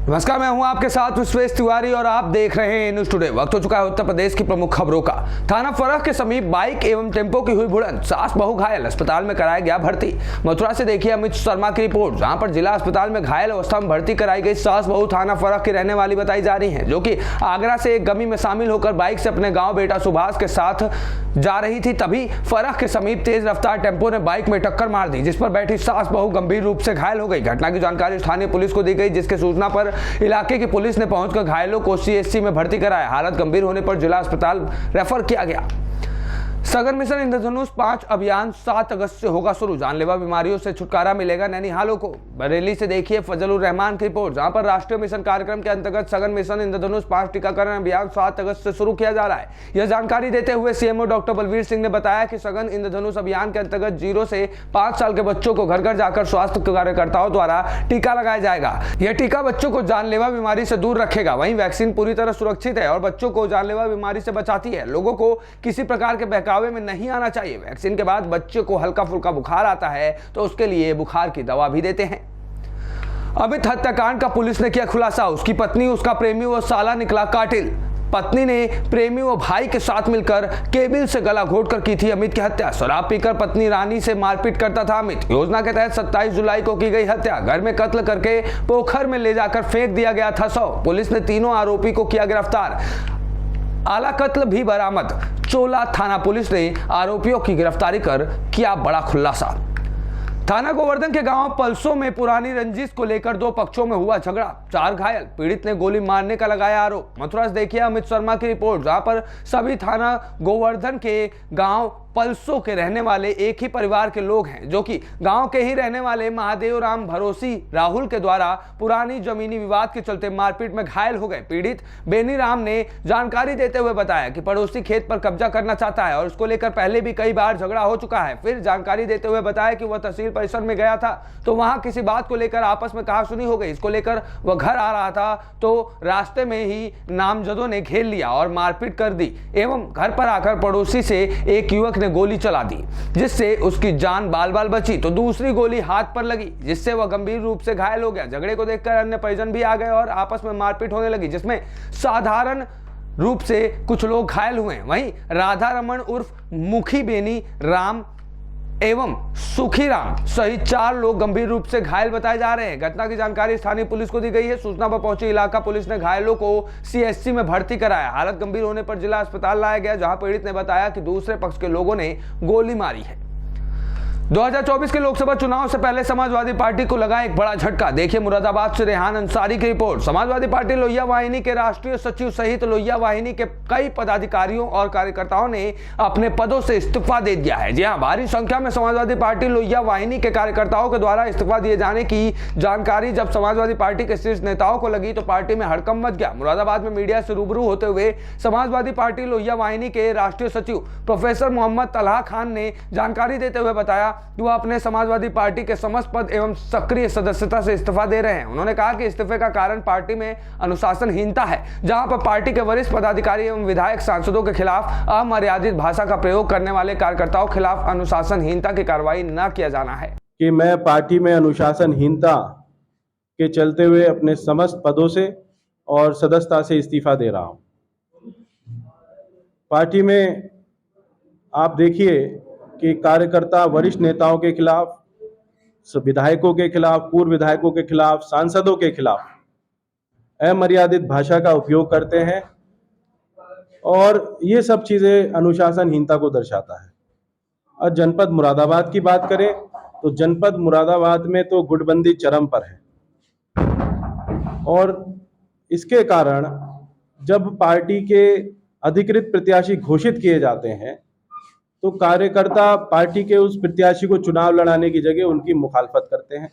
नमस्कार, मैं हूं आपके साथ विश्वेश तिवारी और आप देख रहे हैं न्यूज टुडे। वक्त हो चुका है उत्तर प्रदेश की प्रमुख खबरों का। थाना फरख के समीप बाइक एवं टेम्पो की हुई भिड़ंत, सास बहू घायल, अस्पताल में कराया गया भर्ती। मथुरा से देखिए अमित शर्मा की रिपोर्ट, जहां पर जिला अस्पताल में घायल अवस्था में भर्ती कराई गई सास बहू थाना फरख की रहने वाली बताई जा रही है, जो कि आगरा से एक गमी में शामिल होकर बाइक से अपने गाँव बेटा सुभाष के साथ जा रही थी। तभी फरख के समीप तेज रफ्तार टेम्पो ने बाइक में टक्कर मार दी, जिस पर बैठी सास बहू गंभीर रूप से घायल हो गई। घटना की जानकारी स्थानीय पुलिस को दी गई, जिसके सूचना पर इलाके की पुलिस ने पहुंचकर घायलों को सीएचसी में भर्ती कराया। हालत गंभीर होने पर जिला अस्पताल रेफर किया गया। सघन मिशन इंद्रधनुष 5 अभियान 7 अगस्त से होगा शुरू। जानलेवा बीमारियों से छुटकारा मिलेगा नैनीहालों को। बरेली से देखिए फजलुर रहमान की रिपोर्ट, जहां पर राष्ट्रीय मिशन कार्यक्रम के अंतर्गत सघन मिशन इंद्रधनुष 5 टीकाकरण अभियान 7 अगस्त से शुरू किया जा रहा है। यह जानकारी देते हुए सीएमओ डॉक्टर बलवीर सिंह ने बताया कि सघन इंद्रधनुष अभियान के अंतर्गत 0 से 5 साल के बच्चों को घर घर जाकर स्वास्थ्य कार्यकर्ताओं द्वारा टीका लगाया जाएगा। यह टीका बच्चों को जानलेवा बीमारी से दूर रखेगा। वहीं वैक्सीन पूरी तरह सुरक्षित है और बच्चों को जानलेवा बीमारी से बचाती है। लोगों को किसी प्रकार के बहकावे में नहीं आना चाहिए। वैक्सीन के बाद बच्चे को हल्का फुल्का बुखार आता है तो उसके लिए बुखार की दवा भी देते हैं। अमित हत्याकांड का पुलिस ने किया खुलासा। उसकी पत्नी, उसका प्रेमी व साला निकला कातिल। पत्नी ने प्रेमी व भाई के साथ मिलकर केबिल से गला घोटकर की थी अमित की हत्या। शराब पीकर पत्नी रानी से मारपीट करता था अमित। योजना के तहत 27 जुलाई को की गई हत्या। घर में कत्ल करके पोखर में ले जाकर फेंक दिया गया था शव। पुलिस ने तीनों आरोपी को किया गिरफ्तार। आला कत्ल भी बरामद। चोला थाना पुलिस ने आरोपियों की गिरफ्तारी कर किया बड़ा खुलासा। थाना गोवर्धन के गांव पलसों में पुरानी रंजिश को लेकर 2 पक्षों में हुआ झगड़ा, 4 घायल। पीड़ित ने गोली मारने का लगाया आरोप। मथुरा से देखिए अमित शर्मा की रिपोर्ट, जहां पर सभी थाना गोवर्धन के गांव पलसों के रहने वाले एक ही परिवार के लोग हैं, जो कि गांव के ही रहने वाले महादेव राम भरोसी राहुल के द्वारा पुरानी जमीनी विवाद के चलते मारपीट में घायल हो गए। पीड़ित बेनी राम ने जानकारी देते हुए बताया कि पड़ोसी खेत पर कब्जा करना चाहता है और उसको लेकर पहले भी कई बार झगड़ा हो चुका है। फिर जानकारी देते हुए बताया कि वह तहसील परिसर में गया था तो वहां किसी बात को लेकर आपस में कहासुनी हो गई। इसको लेकर वह घर आ रहा था तो रास्ते में ही नामजदों ने घेर लिया और मारपीट कर दी एवं घर पर आकर पड़ोसी से एक युवक गोली चला दी, जिससे उसकी जान बाल बाल बची तो दूसरी गोली हाथ पर लगी, जिससे वह गंभीर रूप से घायल हो गया। झगड़े को देखकर अन्य परिजन भी आ गए और आपस में मारपीट होने लगी, जिसमें साधारण रूप से कुछ लोग घायल हुए। वहीं राधा रमन उर्फ मुखी बेनी राम एवं सुखी राम सहित 4 लोग गंभीर रूप से घायल बताए जा रहे हैं। घटना की जानकारी स्थानीय पुलिस को दी गई है। सूचना पर पहुंची इलाका पुलिस ने घायलों को सीएचसी में भर्ती कराया। हालत गंभीर होने पर जिला अस्पताल लाया गया, जहां पीड़ित ने बताया कि दूसरे पक्ष के लोगों ने गोली मारी है। 2024 के लोकसभा चुनाव से पहले समाजवादी पार्टी को लगा एक बड़ा झटका। देखिए मुरादाबाद से रेहान अंसारी की रिपोर्ट। समाजवादी पार्टी लोहिया वाहिनी के राष्ट्रीय सचिव सहित लोहिया वाहिनी के कई पदाधिकारियों और कार्यकर्ताओं ने अपने पदों से इस्तीफा दे दिया है। जी हां, भारी संख्या में समाजवादी पार्टी लोहिया वाहिनी के कार्यकर्ताओं के द्वारा इस्तीफा दिए जाने की जानकारी जब समाजवादी पार्टी के शीर्ष नेताओं को लगी तो पार्टी में हड़कंप मच गया। मुरादाबाद में मीडिया से रूबरू होते हुए समाजवादी पार्टी लोहिया वाहिनी के राष्ट्रीय सचिव प्रोफेसर मोहम्मद तलहा खान ने जानकारी देते हुए बताया वह अपने समाजवादी पार्टी के समस्त पद एवं सक्रिय सदस्यता से इस्तीफा दे रहे हैं। उन्होंने कहा कि इस्तीफे का कारण पार्टी में अनुशासनहीनता है, जहां पर पार्टी के वरिष्ठ पदाधिकारी एवं विधायक सांसदों के खिलाफ अमर्यादित भाषा का प्रयोग करने वाले कार्यकर्ताओं के खिलाफ अनुशासनहीनता की कार्रवाई न किया जाना है। कि मैं पार्टी में अनुशासनहीनता के चलते हुए अपने समस्त पदों से और सदस्यता से इस्तीफा दे रहा हूं। पार्टी में आप देखिए कि कार्यकर्ता वरिष्ठ नेताओं के खिलाफ, विधायकों के खिलाफ, पूर्व विधायकों के खिलाफ, सांसदों के खिलाफ अमर्यादित भाषा का उपयोग करते हैं और ये सब चीजें अनुशासनहीनता को दर्शाता है। और जनपद मुरादाबाद की बात करें तो जनपद मुरादाबाद में तो गुटबंदी चरम पर है और इसके कारण जब पार्टी के अधिकृत प्रत्याशी घोषित किए जाते हैं तो कार्यकर्ता पार्टी के उस प्रत्याशी को चुनाव लड़ाने की जगह उनकी मुखालफत करते हैं।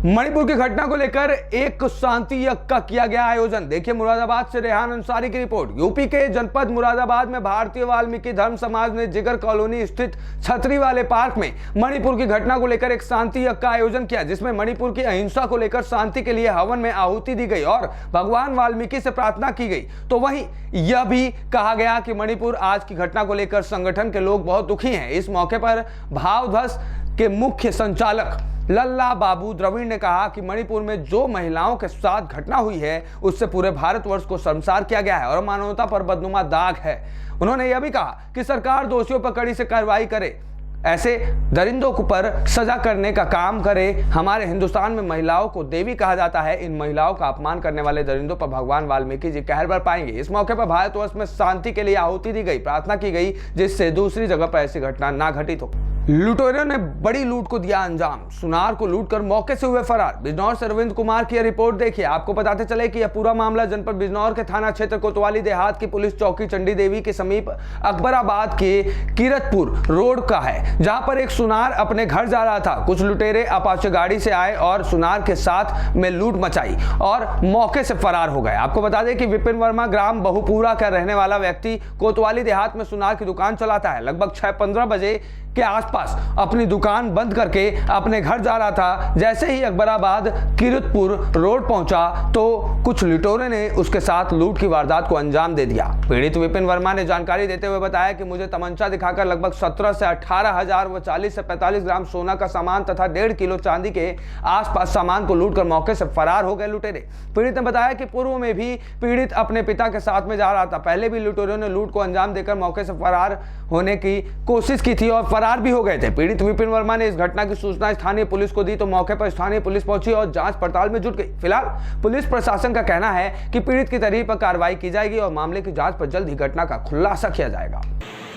मणिपुर की घटना को लेकर एक शांति यज्ञ का किया गया आयोजन। देखिए मुरादाबाद से रेहान अंसारी की रिपोर्ट। यूपी के जनपद मुरादाबाद में भारतीय वाल्मीकि धर्म समाज ने जिगर कॉलोनी स्थित छतरी वाले पार्क में मणिपुर की घटना को लेकर एक शांति यज्ञ का आयोजन किया, जिसमें मणिपुर की अहिंसा को लेकर शांति के लिए हवन में आहुति दी गई और भगवान वाल्मीकि से प्रार्थना की गई। तो वहीं यह भी कहा गया कि मणिपुर आज की घटना को लेकर संगठन के लोग बहुत दुखी हैं। इस मौके पर भावध्वस के मुख्य संचालक लल्ला बाबू द्रविड़ ने कहा कि मणिपुर में जो महिलाओं के साथ घटना हुई है उससे पूरे भारतवर्ष को शर्मसार किया गया है और मानवता पर बदनुमा दाग है। उन्होंने यह भी कहा कि सरकार दोषियों पर कड़ी से कार्रवाई करे, ऐसे दरिंदों पर सजा करने का काम करे। हमारे हिंदुस्तान में महिलाओं को देवी कहा जाता है। इन महिलाओं का अपमान करने वाले दरिंदों पर भगवान वाल्मीकि जी कहर बरपाएंगे। इस मौके पर भारतवर्ष में शांति के लिए आहुति दी गई, प्रार्थना की गई, जिससे दूसरी जगह पर ऐसी घटना ना घटित हो। लुटेरों ने बड़ी लूट को दिया अंजाम, सुनार को लूटकर मौके से हुए फरार। बिजनौर से अरविंद कुमार की रिपोर्ट देखिए। आपको बताते चले कि यह पूरा मामला जनपद बिजनौर के थाना क्षेत्र कोतवाली देहात की पुलिस चौकी चंडी देवी के समीप अकबराबाद के कीरतपुर रोड का है, जहां पर एक सुनार अपने घर जा रहा था। कुछ लुटेरे अपाचे गाड़ी से आए और सुनार के साथ में लूट मचाई और मौके से फरार हो गए। आपको बता दें कि विपिन वर्मा ग्राम बहुपुरा का रहने वाला व्यक्ति कोतवाली देहात में सुनार की दुकान चलाता है। लगभग 6:15 बजे के आसपास अपनी दुकान बंद करके अपने घर जा रहा था। जैसे ही अकबराबाद कीरतपुर रोड पहुंचा तो कुछ लुटेरों ने उसके साथ लूट की वारदात को अंजाम दे दिया। पीड़ित विपिन वर्मा ने जानकारी देते हुए बताया कि मुझे तमंचा दिखाकर लगभग 17 से 18 हजार व 40 से 45 ग्राम सोना का सामान तथा 1.5 किलो चांदी के आसपास सामान को लूटकर मौके से फरार हो गए लुटेरे। पीड़ित ने बताया कि पूर्व में भी पीड़ित अपने पिता के साथ में जा रहा था। पहले भी लुटेरों ने लूट को अंजाम देकर मौके से फरार होने की कोशिश की थी और फरार भी हो गए थे। पीड़ित विपिन वर्मा ने इस घटना की सूचना स्थानीय पुलिस को दी तो मौके पर स्थानीय पुलिस पहुंची और जांच पड़ताल में जुट गई। फिलहाल पुलिस प्रशासन का कहना है कि पीड़ित की तहरीर पर कार्रवाई की जाएगी और मामले की जांच पर जल्द ही घटना का खुलासा किया जाएगा।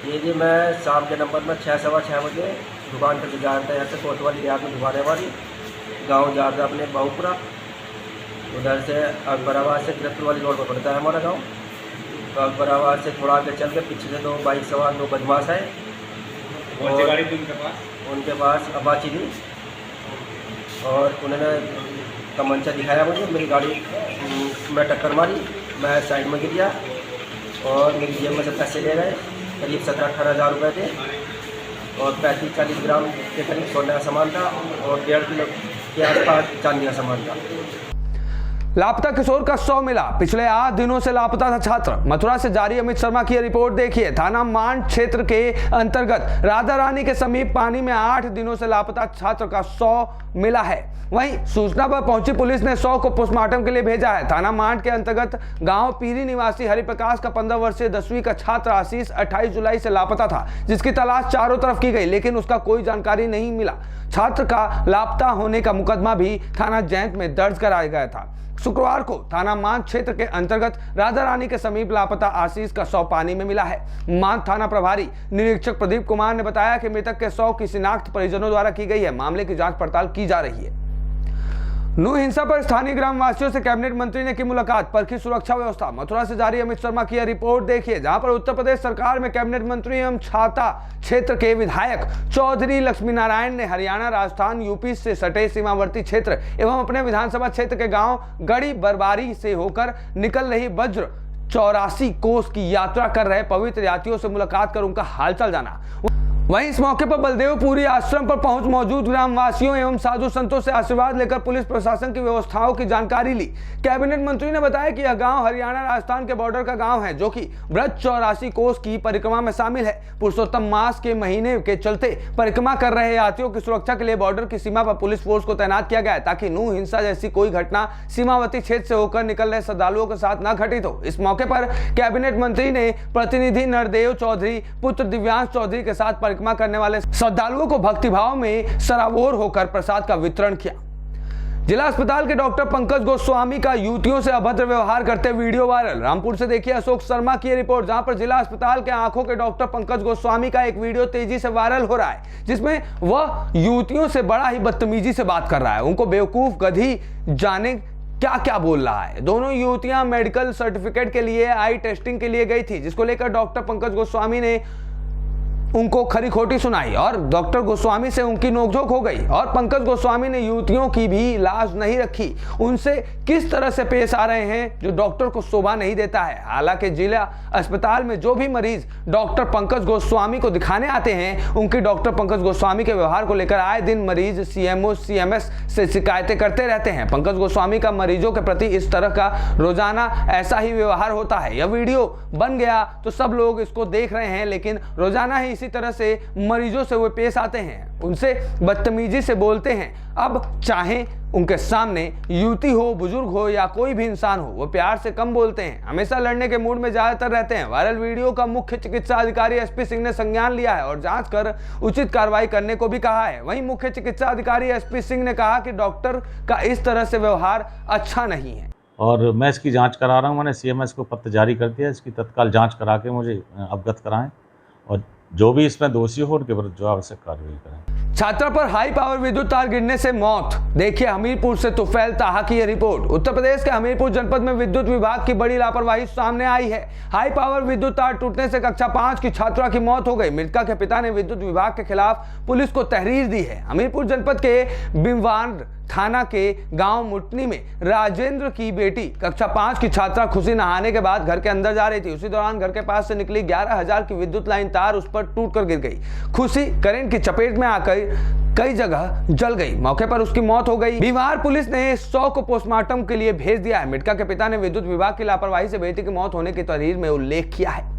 ये जी मैं शाम के नंबर में 6 सवा 6 बजे दुकान पर जा रहा था। यहाँ से कोतवाली देहात में दुकान है हमारी, गाँव जा रहा था अपने बहुपुरा, उधर से अकबराबाद से कीरतपुर वाली रोड पर पड़ता है हमारा गाँव। तो अकबराबाद से थोड़ा आगे चल के पीछे से 2 बाइक सवार 2 बदमाश है। और गाड़ी थी उनके पास अपाची थी और उन्होंने तमंचा दिखाया मुझे। मेरी गाड़ी में टक्कर मारी, मैं साइड में गिर गया और मेरी जेब में से पैसे ले गए। करीब 17-18 हज़ार रुपये थे और 35-40 ग्राम के करीब सोने का सामान था और 1.5 किलो के आसपास चांदी का सामान था। लापता किशोर का शव मिला, पिछले 8 दिनों से लापता था छात्र। मथुरा से जारी अमित शर्मा की रिपोर्ट देखिए। थाना मांड क्षेत्र के अंतर्गत राधा रानी के समीप पानी में 8 दिनों से लापता छात्र का शव मिला है। वहीं सूचना पर पहुंची पुलिस ने शव को पोस्टमार्टम के लिए भेजा है। थाना मांड के अंतर्गत गांव पीरी निवासी हरिप्रकाश का 15 वर्षीय 10वीं का छात्र आशीष 28 जुलाई से लापता था, जिसकी तलाश चारों तरफ की गई लेकिन उसका कोई जानकारी नहीं मिला। छात्र का लापता होने का मुकदमा भी थाना जैंत में दर्ज कराया गया था। शुक्रवार को थाना मांड क्षेत्र के अंतर्गत राधा रानी के समीप लापता आशीष का शव पानी में मिला है। मांड थाना प्रभारी निरीक्षक प्रदीप कुमार ने बताया कि मृतक के शव की शिनाख्त परिजनों द्वारा की गई है। मामले की जांच पड़ताल की जा रही है। नू हिंसा पर स्थानीय ग्रामवासियों से कैबिनेट मंत्री ने की मुलाकात, परखी सुरक्षा व्यवस्था। मथुरा से जारी अमित शर्मा की रिपोर्ट देखिए, जहां पर उत्तर प्रदेश सरकार में कैबिनेट मंत्री एवं छाता क्षेत्र के विधायक चौधरी लक्ष्मी नारायण ने हरियाणा, राजस्थान, यूपी से सटे सीमावर्ती क्षेत्र एवं अपने विधानसभा क्षेत्र के गांव गड़ी बरबारी से होकर निकल रही वज्र 84 कोस की यात्रा कर रहे पवित्र यात्रियों से मुलाकात कर उनका हालचाल जाना। वहीं इस मौके पर बलदेवपुरी आश्रम पर पहुंच मौजूद ग्रामवासियों एवं साधु संतों से आशीर्वाद लेकर पुलिस प्रशासन की व्यवस्थाओं की जानकारी ली। कैबिनेट मंत्री ने बताया कि यह गांव हरियाणा राजस्थान के बॉर्डर का गांव है, जो कि व्रत 84 कोस की परिक्रमा में शामिल है। पुरुषोत्तम मास के महीने के चलते परिक्रमा कर रहे यात्रियों की सुरक्षा के लिए बॉर्डर की सीमा पर पुलिस फोर्स को तैनात किया गया है, ताकि नू हिंसा जैसी कोई घटना सीमावर्ती क्षेत्र से होकर निकल रहे श्रद्धालुओं के साथ न घटित हो। इस मौके पर कैबिनेट मंत्री ने प्रतिनिधि नरदेव चौधरी पुत्र दिव्यांश चौधरी के साथ परिक्रमा करने वाले श्रद्धालुओं को भक्तिभाव में सराबोर होकर प्रसाद का वितरण किया। जिला अस्पताल के डॉक्टर पंकज गोस्वामी का युवतियों से अभद्र व्यवहार करते वीडियो वायरल। रामपुर से देखिए अशोक शर्मा की रिपोर्ट, जहां पर जिला अस्पताल के आंखों के डॉक्टर पंकज गोस्वामी का एक वीडियो तेजी से वायरल हो रहा है, जिसमें वह युवतियों से बड़ा ही बदतमीजी से बात कर रहा है। उनको बेवकूफ, गधी जाने क्या क्या बोल रहा है। दोनों युवतियां मेडिकल सर्टिफिकेट के लिए आई टेस्टिंग के लिए गई थी, जिसको लेकर डॉक्टर पंकज गोस्वामी ने उनको खरी खोटी सुनाई और डॉक्टर गोस्वामी से उनकी नोकझोंक हो गई और पंकज गोस्वामी ने युवतियों की भी लाज नहीं रखी। उनसे किस तरह से पेश आ रहे हैं जो डॉक्टर को शोभा नहीं देता है। हालांकि जिला अस्पताल में जो भी मरीज डॉक्टर पंकज गोस्वामी को दिखाने आते हैं, उनकी डॉक्टर पंकज गोस्वामी के व्यवहार को लेकर आए दिन मरीज सीएमओ सीएमएस से शिकायतें करते रहते हैं। पंकज गोस्वामी का मरीजों के प्रति इस तरह का रोजाना ऐसा ही व्यवहार होता है। यह वीडियो बन गया तो सब लोग इसको देख रहे हैं, लेकिन रोजाना ही इसी तरह से मरीजों से वो पेश आते हैं, उनसे बदतमीजी से बोलते हैं। अब चाहे उनके सामने युवती हो, बुजुर्ग हो या कोई भी इंसान हो, वो प्यार से कम बोलते हैं, हमेशा लड़ने के मूड में ज्यादातर रहते हैं। वायरल वीडियो का मुख्य चिकित्सा अधिकारी एसपी सिंह ने संज्ञान लिया है और जांच कर उचित कार्रवाई करने को भी कहा है। वहीं मुख्य चिकित्सा अधिकारी एसपी सिंह ने कहा कि डॉक्टर का इस तरह से व्यवहार अच्छा नहीं है। और मैं इसकी जांच करा रहा हूं। मैंने सीएमएस को पत्र जारी कर दिया, इसकी तत्काल जांच करा के मुझे अवगत कराएं और जो भी इसमें दोषी हो उनके विरुद्ध जो आवश्यक कार्रवाई करें। छात्रा पर हाई पावर विद्युत तार गिरने से मौत। देखिए हमीरपुर से तुफैल ताहा की यह रिपोर्ट। उत्तर प्रदेश के हमीरपुर जनपद में विद्युत विभाग की बड़ी लापरवाही सामने आई है। हाई पावर विद्युत तार टूटने से कक्षा 5 की छात्रा की मौत हो गई। मृतका के पिता ने विद्युत विभाग के खिलाफ पुलिस को तहरीर दी है। हमीरपुर जनपद के बिमवान थाना के गांव मुटनी में राजेंद्र की बेटी कक्षा 5 की छात्रा खुशी नहाने के बाद घर के अंदर जा रही थी। उसी दौरान घर के पास से निकली 11,000 की विद्युत लाइन तार उस पर टूटकर गिर गई। खुशी करंट की चपेट में आकर कई जगह जल गई। मौके पर उसकी मौत हो गई। बिहार पुलिस ने 100 को पोस्टमार्टम के लिए भेज दिया है। मृतका के पिता ने विद्युत विभाग की लापरवाही से बेटी की मौत होने की तहरीर में उल्लेख किया है।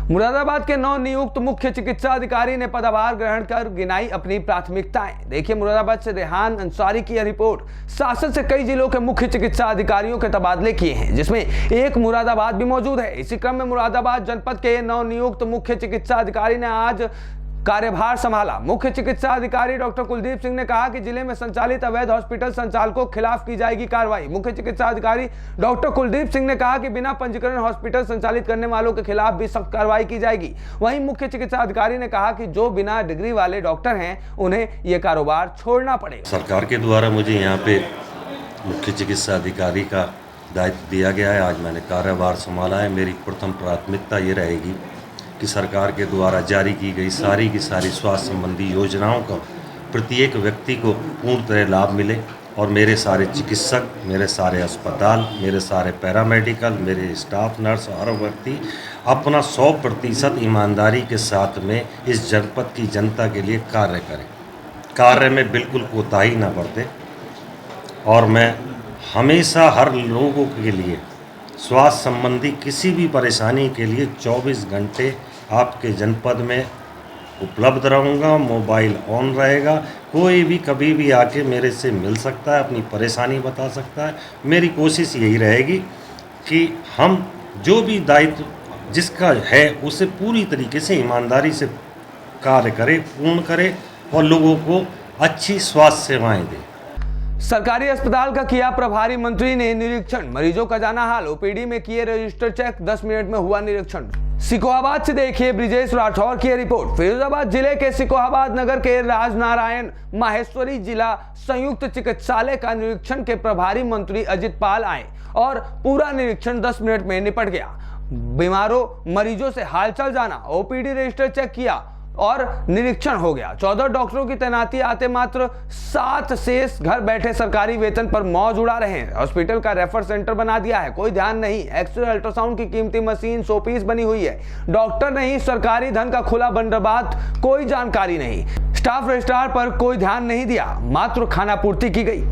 मुरादाबाद के नवनियुक्त मुख्य चिकित्सा अधिकारी ने पदभार ग्रहण कर गिनाई अपनी प्राथमिकताएं। देखिए मुरादाबाद से रेहान अंसारी की यह रिपोर्ट। शासन से कई जिलों के मुख्य चिकित्सा अधिकारियों के तबादले किए हैं, जिसमें एक मुरादाबाद भी मौजूद है। इसी क्रम में मुरादाबाद जनपद के नवनियुक्त मुख्य चिकित्सा अधिकारी ने आज कार्यभार संभाला। मुख्य चिकित्सा अधिकारी डॉक्टर कुलदीप सिंह ने कहा कि जिले में संचालित अवैध हॉस्पिटल संचालकों के खिलाफ की जाएगी कार्रवाई। मुख्य चिकित्सा अधिकारी डॉक्टर कुलदीप सिंह ने कहा कि बिना पंजीकरण हॉस्पिटल संचालित करने वालों के खिलाफ भी सख्त कार्रवाई की जाएगी। वहीं मुख्य चिकित्सा अधिकारी ने कहा कि जो बिना डिग्री वाले डॉक्टर हैं उन्हें यह कारोबार छोड़ना पड़ेगा। सरकार के द्वारा मुझे यहाँ पे मुख्य चिकित्सा अधिकारी का दायित्व दिया गया है। आज मैंने कार्यभार संभाला है। मेरी प्रथम प्राथमिकता ये रहेगी कि सरकार के द्वारा जारी की गई सारी की सारी स्वास्थ्य संबंधी योजनाओं का प्रत्येक व्यक्ति को पूर्ण तरह लाभ मिले और मेरे सारे चिकित्सक, मेरे सारे अस्पताल, मेरे सारे पैरामेडिकल, मेरे स्टाफ नर्स, हर व्यक्ति अपना 100% ईमानदारी के साथ में इस जनपद की जनता के लिए कार्य करें। कार्य में बिल्कुल कोताही न बरते और मैं हमेशा हर लोगों के लिए स्वास्थ्य संबंधी किसी भी परेशानी के लिए 24 घंटे आपके जनपद में उपलब्ध रहूँगा। मोबाइल ऑन रहेगा। कोई भी कभी भी आके मेरे से मिल सकता है, अपनी परेशानी बता सकता है। मेरी कोशिश यही रहेगी कि हम जो भी दायित्व जिसका है उसे पूरी तरीके से ईमानदारी से कार्य करें, पूर्ण करें और लोगों को अच्छी स्वास्थ्य सेवाएं दें। सरकारी अस्पताल का किया प्रभारी मंत्री ने निरीक्षण। मरीजों का जाना हाल। ओपीडी में किए रजिस्टर चेक। 10 मिनट में हुआ निरीक्षण। सिकोहाबाद से देखिए ब्रिजेश राठौर की रिपोर्ट। फिरोजाबाद जिले के सिकोहाबाद नगर के राजनारायण माहेश्वरी जिला संयुक्त चिकित्सालय का निरीक्षण के प्रभारी मंत्री अजित पाल आए और पूरा निरीक्षण 10 मिनट में निपट गया। बीमारों मरीजों से हालचाल जाना, ओपीडी रजिस्टर चेक किया और निरीक्षण हो गया। 14 डॉक्टरों की तैनाती आते मात्र 7 शेष घर बैठे सरकारी वेतन पर मौज उड़ा रहे हैं। हॉस्पिटल का रेफर सेंटर बना दिया है, कोई ध्यान नहीं। एक्सरे अल्ट्रासाउंड की कीमती मशीन 100 पीस बनी हुई है। डॉक्टर नहीं, सरकारी धन का खुला बंदोबस्त, कोई जानकारी नहीं। स्टाफ रजिस्ट्रार पर कोई ध्यान नहीं दिया, मात्र खानापूर्ति की गई।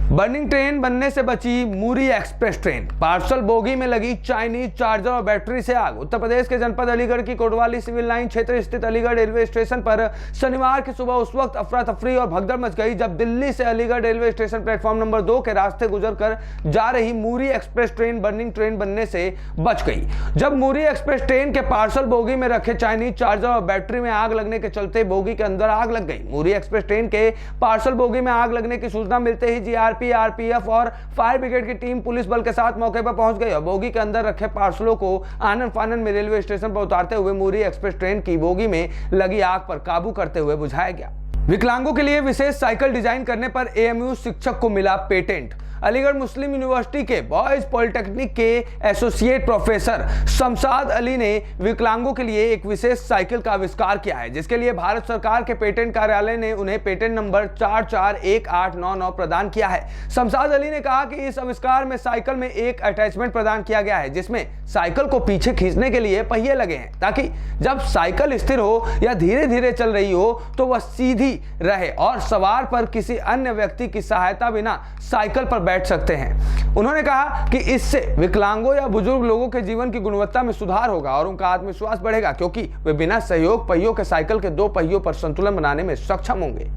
बर्निंग ट्रेन बनने से बची मूरी एक्सप्रेस ट्रेन। पार्सल बोगी में लगी चाइनीज चार्जर और बैटरी से आग। उत्तर प्रदेश के जनपद अलीगढ़ की कोतवाली सिविल लाइन क्षेत्र स्थित अलीगढ़ रेलवे स्टेशन पर शनिवार की सुबह उस वक्त अफरा तफरी और भगदड़ मच गई जब दिल्ली से Aligarh railway station platform number 2 के रास्ते गुजरकर जा रही मूरी एक्सप्रेस ट्रेन बर्निंग ट्रेन बनने से बच गई। जब मूरी एक्सप्रेस ट्रेन के पार्सल बोगी में रखे चाइनीज चार्जर और बैटरी में आग लगने के चलते बोगी के अंदर आग लग गई। मूरी एक्सप्रेस ट्रेन के पार्सल बोगी में आग लगने की सूचना मिलते ही जीआरपी, आरपीएफ और फायर ब्रिगेड की टीम पुलिस बल के साथ मौके पर पहुंच गई और बोगी के अंदर रखे पार्सलों को आनन फानन में रेलवे स्टेशन पर उतारते हुए मूरी एक्सप्रेस ट्रेन की बोगी में लगी आग पर काबू करते हुए बुझाया गया। विकलांगों के लिए विशेष साइकिल डिजाइन करने पर एएमयू शिक्षक को मिला पेटेंट। अलीगढ़ मुस्लिम यूनिवर्सिटी के बॉयज पॉलिटेक्निक के एसोसिएट प्रोफेसर शमशाद अली ने विकलांगों के लिए एक विशेष साइकिल का आविष्कार किया है, जिसके लिए भारत सरकार के पेटेंट कार्यालय ने उन्हें पेटेंट नंबर 441899 प्रदान किया है। शमशाद अली ने कहा कि इस आविष्कार में साइकिल में एक अटैचमेंट प्रदान किया गया है, जिसमें साइकिल को पीछे खींचने के लिए पहिए लगे हैं, ताकि जब साइकिल स्थिर हो या धीरे धीरे चल रही हो तो वह सीधी रहे और सवार पर किसी अन्य व्यक्ति की सहायता बिना साइकिल पर बैठ सकते हैं। उन्होंने कहा कि इससे विकलांगों या बुजुर्ग लोगों के जीवन की गुणवत्ता में सुधार होगा और उनका आत्मविश्वास बढ़ेगा, क्योंकि वे बिना सहयोग पहियों के साइकिल के 2 पहियों पर संतुलन बनाने में सक्षम होंगे।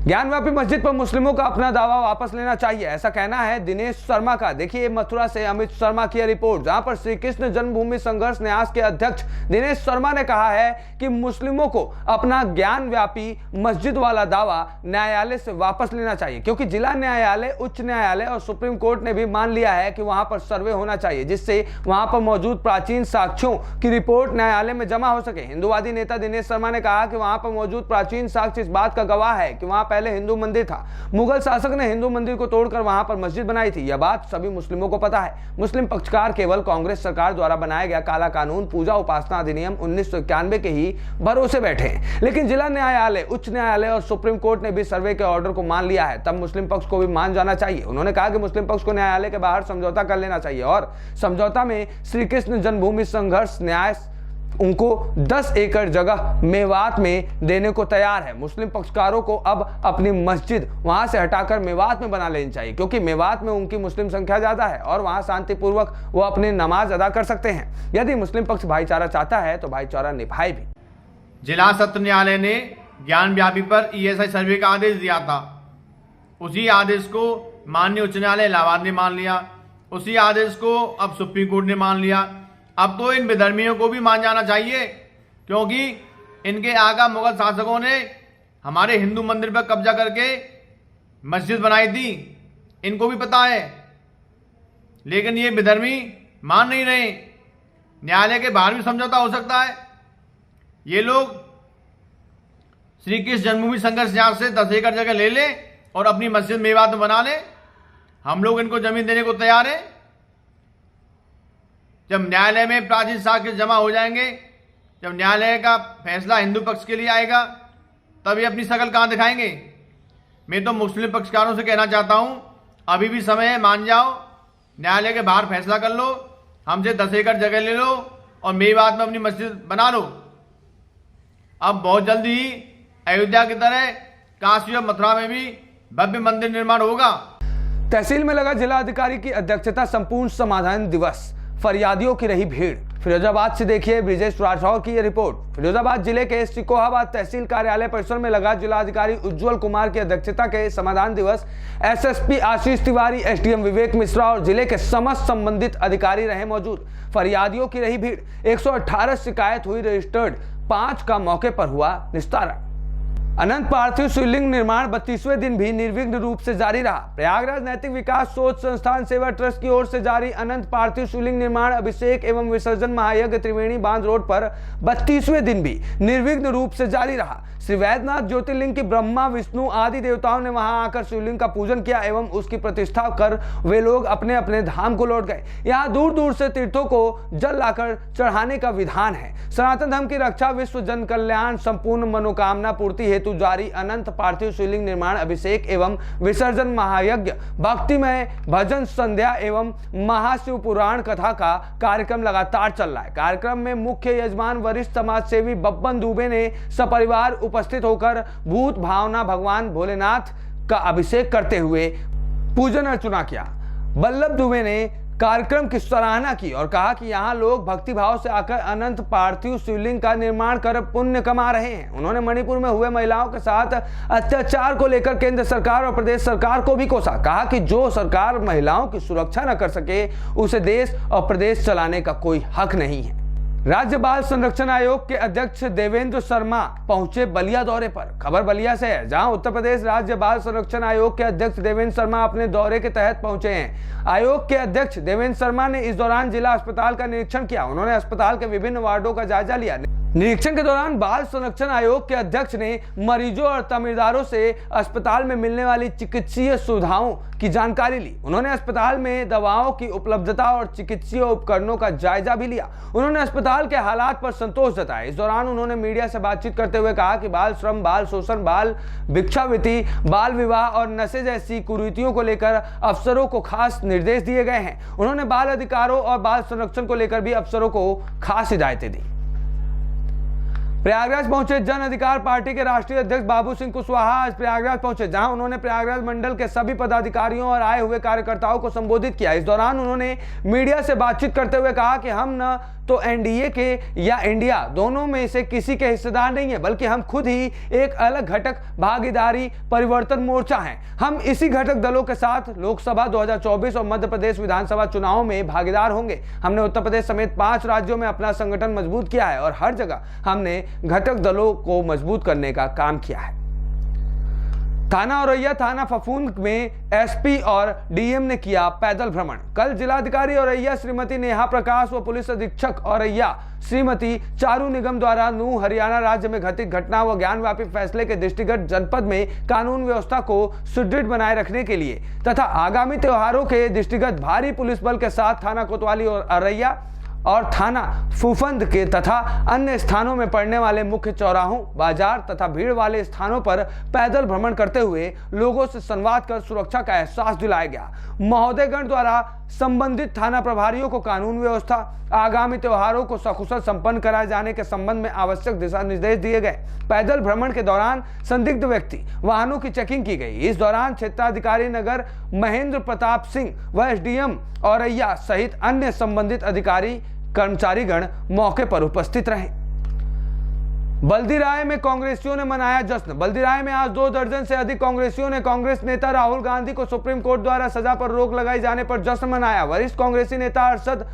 ज्ञानव्यापी मस्जिद पर मुस्लिमों का अपना दावा वापस लेना चाहिए, ऐसा कहना है दिनेश शर्मा का। देखिए मथुरा से अमित शर्मा की रिपोर्ट, जहां पर श्री कृष्ण जन्मभूमि संघर्ष न्यास के अध्यक्ष दिनेश शर्मा ने कहा है कि मुस्लिमों को अपना ज्ञानव्यापी मस्जिद वाला दावा न्यायालय से वापस लेना चाहिए, क्योंकि जिला न्यायालय, उच्च न्यायालय और सुप्रीम कोर्ट ने भी मान लिया है कि वहां पर सर्वे होना चाहिए, जिससे वहां पर मौजूद प्राचीन साक्ष्यों की रिपोर्ट न्यायालय में जमा हो सके। हिंदूवादी नेता दिनेश शर्मा ने कहा कि वहां पर मौजूद प्राचीन साक्ष्य इस बात का गवाह है कि वहां पहले हिंदू मंदिर था। मुगल शासक ने हिंदू मंदिर को तोड़कर वहां पर मस्जिद बनाई थी। यह बात सभी मुस्लिमों को पता है। मुस्लिम पक्षकार केवल कांग्रेस सरकार द्वारा बनाया गया काला कानून पूजा उपासना अधिनियम 1991 के ही भरोसे बैठे हैं। लेकिन जिला न्यायालय, उच्च न्यायालय और सुप्रीम कोर्ट ने भी सर्वे के ऑर्डर को मान लिया है, तब मुस्लिम पक्ष को भी मान जाना चाहिए। उन्होंने कहा कि मुस्लिम पक्ष को न्यायालय के बाहर समझौता कर लेना चाहिए और समझौता में श्री कृष्ण जन्मभूमि संघर्ष न्यास उनको 10 एकड़ जगह मेवात में देने को तैयार है। मुस्लिम पक्षकारों को अब अपनी मस्जिद वहां से हटाकर मेवात में बना लेनी चाहिए, क्योंकि मेवात में उनकी मुस्लिम संख्या ज्यादा है और वहां शांतिपूर्वक वो अपनी नमाज अदा कर सकते हैं। यदि मुस्लिम पक्ष भाईचारा चाहता है तो भाईचारा निभाए भी। जिला सत्र न्यायालय ने ज्ञानव्यापी पर ESI सर्वे का आदेश दिया था। उसी आदेश को माननीय उच्च न्यायालय इलाहाबाद ने मान लिया, उसी आदेश को अब सुप्रीम कोर्ट ने मान लिया। अब तो इन विधर्मियों को भी मान जाना चाहिए, क्योंकि इनके आगा मुगल शासकों ने हमारे हिंदू मंदिर पर कब्जा करके मस्जिद बनाई थी, इनको भी पता है, लेकिन ये विधर्मी मान नहीं रहे। न्यायालय के बाहर भी समझौता हो सकता है। ये लोग श्री कृष्ण जन्मभूमि संघर्ष न्यास से 10 एकड़ जगह ले लें और अपनी मस्जिद मेवात में बना लें। हम लोग इनको जमीन देने को तैयार हैं। जब न्यायालय में प्राचीन साक्ष्य जमा हो जाएंगे, जब न्यायालय का फैसला हिंदू पक्ष के लिए आएगा, तब ये अपनी शकल कहां दिखाएंगे। मैं तो मुस्लिम पक्षकारों से कहना चाहता हूं, अभी भी समय है, मान जाओ, न्यायालय के बाहर फैसला कर लो, हमसे 10 एकड़ जगह ले लो और मेवात में अपनी मस्जिद बना लो। अब बहुत जल्दी ही अयोध्या की तरह काशी और मथुरा में भी भव्य मंदिर निर्माण होगा। तहसील में लगा जिला अधिकारी की अध्यक्षता संपूर्ण समाधान दिवस, फरियादियों की रही भीड़। फिरोजाबाद से देखिए ब्रिजेश राठौर की यह रिपोर्ट। फिरोजाबाद जिले के सिकोहाबाद तहसील कार्यालय परिसर में लगा जिलाधिकारी उज्जवल कुमार की अध्यक्षता के समाधान दिवस। SSP आशीष तिवारी, SDM विवेक मिश्रा और जिले के समस्त संबंधित अधिकारी रहे मौजूद। फरियादियों की रही भीड़। 118 शिकायत हुई रजिस्टर्ड, 5 का मौके पर हुआ निस्तारण। अनंत पार्थिव शिवलिंग निर्माण 32वें दिन भी निर्विघ्न रूप से जारी रहा। प्रयागराज नैतिक विकास सोच संस्थान सेवा ट्रस्ट की ओर से जारी अनंत पार्थिव शिवलिंग निर्माण अभिषेक एवं विसर्जन महायज्ञ त्रिवेणी बांध रोड पर 32वें दिन भी निर्विघ्न रूप से जारी रहा। श्री वैद्यनाथ ज्योतिर्लिंग की ब्रह्मा विष्णु आदि देवताओं ने वहां आकर शिवलिंग का पूजन किया एवं उसकी प्रतिष्ठा कर वे लोग अपने अपने धाम को लौट गए। यहाँ दूर दूर से तीर्थों को जल लाकर चढ़ाने का विधान है। सनातन धर्म की रक्षा, विश्व जन कल्याण, संपूर्ण मनोकामना पूर्ति हेतु जारी अनंत पार्थिव शिवलिंग निर्माण अभिषेक एवं विसर्जन महायज्ञ, भक्तिमय भजन संध्या एवं महाशिव पुराण कथा का कार्यक्रम लगातार चल रहा है। कार्यक्रम में मुख्य यजमान वरिष्ठ समाज सेवी बब्बन दुबे ने सपरिवार उपस्थित होकर भूत भावना भगवान भोलेनाथ का अभिषेक करते हुए पूजन अर्चना किया। बल्लभ दुबे ने कार्यक्रम की सराहना की और कहा कि यहाँ लोग भक्तिभाव से आकर अनंत पार्थिव शिवलिंग का निर्माण कर पुण्य कमा रहे हैं। उन्होंने मणिपुर में हुए महिलाओं के साथ अत्याचार को लेकर केंद्र सरकार और प्रदेश सरकार को भी कोसा। कहा कि जो सरकार महिलाओं की सुरक्षा न कर सके, उसे देश और प्रदेश चलाने का कोई हक नहीं है। राज्य बाल संरक्षण आयोग के अध्यक्ष देवेंद्र शर्मा पहुंचे बलिया दौरे पर। खबर बलिया से है, जहां उत्तर प्रदेश राज्य बाल संरक्षण आयोग के अध्यक्ष देवेंद्र शर्मा अपने दौरे के तहत पहुंचे हैं। आयोग के अध्यक्ष देवेंद्र शर्मा ने इस दौरान जिला अस्पताल का निरीक्षण किया। उन्होंने अस्पताल के विभिन्न वार्डों का जायजा लिया। निरीक्षण के दौरान बाल संरक्षण आयोग के अध्यक्ष ने मरीजों और तमीरदारों से अस्पताल में मिलने वाली चिकित्सीय सुविधाओं की जानकारी ली। उन्होंने अस्पताल में दवाओं की उपलब्धता और चिकित्सीय उपकरणों का जायजा भी लिया। उन्होंने अस्पताल के हालात पर संतोष जताया। इस दौरान उन्होंने मीडिया से बातचीत करते हुए कहा कि बाल श्रम, बाल शोषण, बाल भिक्षावृत्ति, बाल विवाह और नशे जैसी कुरीतियों को लेकर अफसरों को खास निर्देश दिए गए हैं। उन्होंने बाल अधिकारों और बाल संरक्षण को लेकर भी अफसरों को खास हिदायतें दी। प्रयागराज पहुंचे जन अधिकार पार्टी के राष्ट्रीय अध्यक्ष बाबू सिंह कुशवाहा आज प्रयागराज पहुंचे, जहां उन्होंने प्रयागराज मंडल के सभी पदाधिकारियों और आए हुए कार्यकर्ताओं को संबोधित किया। इस दौरान उन्होंने मीडिया से बातचीत करते हुए कहा कि हम न तो एनडीए के या इंडिया दोनों में से किसी के हिस्सेदार नहीं है, बल्कि हम खुद ही एक अलग घटक भागीदारी परिवर्तन मोर्चा हैं। हम इसी घटक दलों के साथ लोकसभा 2024 और मध्य प्रदेश विधानसभा चुनाव में भागीदार होंगे। हमने उत्तर प्रदेश समेत 5 राज्यों में अपना संगठन मजबूत किया है और हर जगह हमने घटक दलों को मजबूत करने का काम किया है। थाना औरैया थाना फफूंद में एसपी और डीएम ने किया पैदल भ्रमण। कल जिलाधिकारी औरैया श्रीमती नेहा प्रकाश व पुलिस अधीक्षक औरैया श्रीमती चारू निगम द्वारा नू हरियाणा राज्य में घटित घटना व ज्ञानव्यापी फैसले के दृष्टिगत जनपद में कानून व्यवस्था को सुदृढ़ बनाए रखने के लिए तथा आगामी त्योहारों के दृष्टिगत भारी पुलिस बल के साथ थाना कोतवाली और औरैया और थाना फूफंद के तथा अन्य स्थानों में पड़ने वाले मुख्य चौराहों, बाजार तथा भीड़ वाले स्थानों पर पैदल भ्रमण करते हुए लोगों से संवाद कर सुरक्षा का एहसास दिलाया गया। महोदयगण द्वारा संबंधित थाना प्रभारियों को कानून व्यवस्था, आगामी त्योहारों को सकुशल संपन्न कराए जाने के संबंध में आवश्यक दिशा निर्देश दिए गए। पैदल भ्रमण के दौरान संदिग्ध व्यक्ति वाहनों की चेकिंग की गई। इस दौरान क्षेत्राधिकारी नगर महेंद्र प्रताप सिंह व एसडीएम औरैया सहित अन्य संबंधित अधिकारी कर्मचारीगण मौके पर उपस्थित रहे। बल्दीराय में कांग्रेसियों ने मनाया जश्न। बल्दीराय में आज 2 दर्जन से अधिक कांग्रेसियों ने कांग्रेस नेता राहुल गांधी को सुप्रीम कोर्ट द्वारा सजा पर रोक लगाए जाने पर जश्न मनाया। वरिष्ठ कांग्रेसी नेता अरशद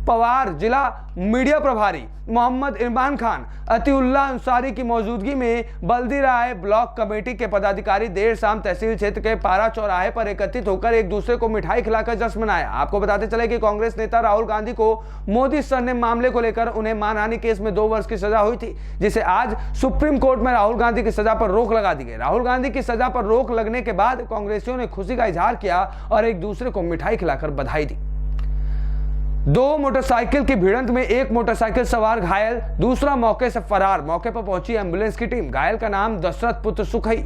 पवार, जिला मीडिया प्रभारी मोहम्मद इरमान खान, अतिउल्ला अंसारी की मौजूदगी में बल्दीराय ब्लॉक कमेटी के पदाधिकारी देर शाम तहसील क्षेत्र के पारा चौराहे पर एकत्रित होकर एक दूसरे को मिठाई खिलाकर जश्न मनाया। आपको बताते चले कि कांग्रेस नेता राहुल गांधी को मोदी सरनेम मामले को लेकर उन्हें मानहानि केस में 2 वर्ष की सजा हुई थी, जिसे आज सुप्रीम कोर्ट में राहुल गांधी की सजा पर रोक लगा दी गई। राहुल गांधी की सजा पर रोक लगने के बाद कांग्रेसियों ने खुशी का इजहार किया और एक दूसरे को मिठाई खिलाकर बधाई दी। 2 मोटरसाइकिल की भिड़ंत में एक मोटरसाइकिल सवार घायल, दूसरा मौके से फरार। मौके पर पहुंची एम्बुलेंस की टीम। घायल का नाम दशरथ पुत्र सुखई।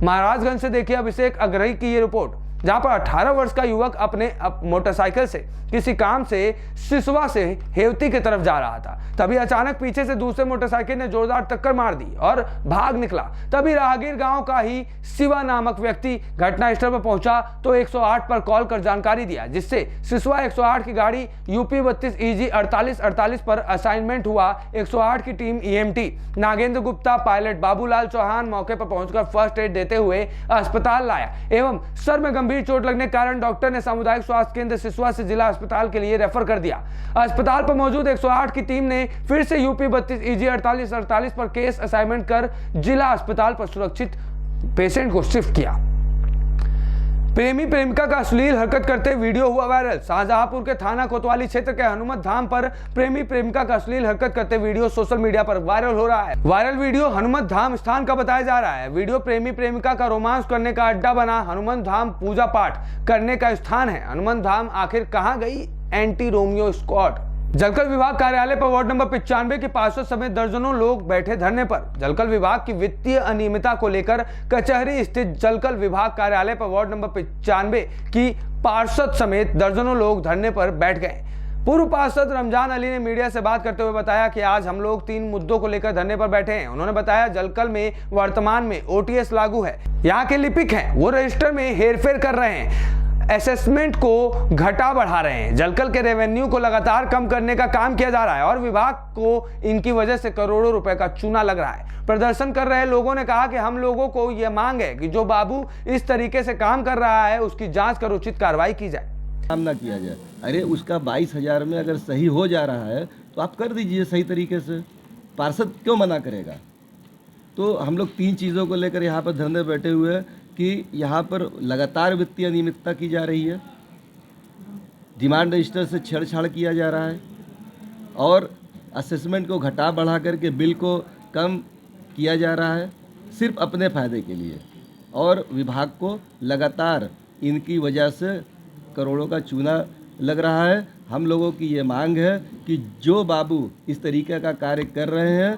महाराजगंज से देखिए अभिषेक अग्रही की ये रिपोर्ट, जहां पर 18 वर्ष का युवक अपने मोटरसाइकिल से किसी काम से सिसवा से हेवती की तरफ जा रहा था। तभी अचानक पीछे से दूसरे मोटरसाइकिल ने जोरदार टक्कर मार दी और भाग निकला। तभी राहगीर गांव का ही शिवा नामक व्यक्ति घटनास्थल पर पहुंचा तो 108 पर कॉल कर जानकारी दिया, जिससे सिसवा 108 की गाड़ी यूपी 32 EG 4848 पर असाइनमेंट हुआ। 108 की team EMT Nagendra Gupta, pilot Babulal Chauhan मौके पर पहुंचकर फर्स्ट एड देते हुए अस्पताल लाया एवं सर में गंभीर चोट लगने के कारण डॉक्टर ने सामुदायिक स्वास्थ्य केंद्र सिसवा से जिला अस्पताल के लिए रेफर कर दिया। अस्पताल पर मौजूद 108 की टीम ने फिर से यूपी 32 EG 4848 पर केस असाइनमेंट कर जिला अस्पताल पर सुरक्षित पेशेंट को शिफ्ट किया। प्रेमी प्रेमिका का अश्लील हरकत करते वीडियो हुआ वायरल। शाहजहांपुर के थाना कोतवाली क्षेत्र के हनुमत धाम पर प्रेमी प्रेमिका का अश्लील हरकत करते वीडियो सोशल मीडिया पर वायरल हो रहा है। वायरल वीडियो हनुमत धाम स्थान का बताया जा रहा है। वीडियो प्रेमी प्रेमिका का रोमांस करने का अड्डा बना हनुमत धाम पूजा पाठ करने का स्थान है। हनुमत धाम आखिर कहां गई एंटी रोमियो स्क्वाड? जलकल विभाग कार्यालय पर वार्ड नंबर 95 के पार्षद समेत दर्जनों लोग बैठे धरने पर। जलकल विभाग की वित्तीय अनियमितता को लेकर कचहरी स्थित जलकल विभाग कार्यालय पर वार्ड नंबर 95 की पार्षद समेत दर्जनों लोग धरने पर बैठ गए। पूर्व पार्षद रमजान अली ने मीडिया से बात करते हुए बताया कि आज हम लोग 3 मुद्दों को लेकर धरने पर बैठे हैं। उन्होंने बताया जलकल में वर्तमान में OTS लागू है, यहाँ के लिपिक हैं वो रजिस्टर में हेरफेर कर रहे हैं, असेसमेंट को घटा बढ़ा रहे हैं, जलकल के रेवेन्यू को लगातार कम करने का काम किया जा रहा है और विभाग को इनकी वजह से करोड़ों रुपए का चूना लग रहा है। प्रदर्शन कर रहे लोगों ने कहा कि हम लोगों को यह मांग है कि जो बाबू इस तरीके से काम कर रहा है उसकी जांच कर उचित कार्रवाई की जाए। काम ना किया जाए। अरे उसका 22,000 में अगर सही हो जा रहा है तो आप कर दीजिए सही तरीके से, पार्षद क्यों मना करेगा? तो हम लोग 3 चीज़ों को लेकर यहाँ पर धरने बैठे हुए हैं कि यहाँ पर लगातार वित्तीय अनियमितता की जा रही है, डिमांड रजिस्टर से छेड़छाड़ किया जा रहा है और असेसमेंट को घटा बढ़ा करके बिल को कम किया जा रहा है सिर्फ अपने फ़ायदे के लिए, और विभाग को लगातार इनकी वजह से करोड़ों का चूना लग रहा है। हम लोगों की ये मांग है कि जो बाबू इस तरीके का कार्य कर रहे हैं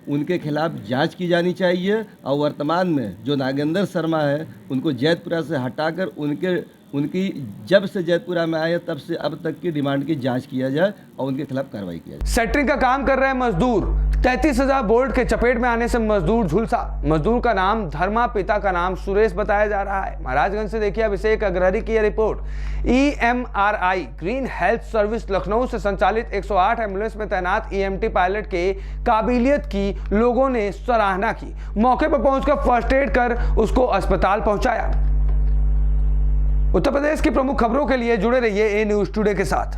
उनके खिलाफ जांच की जानी चाहिए और वर्तमान में जो नागेंद्र शर्मा है उनको जैतपुरा से हटाकर उनके उनकी जब से जयपुरा में आए तब से अब तक की डिमांड की जांच किया जाए और उनके खिलाफ कार्रवाई किया जाए। सेट्रिंग का काम कर रहे मजदूर 33,000 बोल्ट के चपेट में आने से मजदूर झुलसा। मजदूर का नाम धर्मा, पिता का नाम सुरेश बताया जा रहा है। महाराजगंज से देखिए अभिषेक अग्रहरी की यह report. EMRI green health service Lucknow से संचालित 108 एम्बुलेंस में तैनात EMT पायलट के काबिलियत की लोगों ने सराहना की। मौके पर पहुंचकर फर्स्ट एड कर उसको अस्पताल पहुंचाया। उत्तर प्रदेश की प्रमुख खबरों के लिए जुड़े रहिए ए न्यूज़ टुडे के साथ।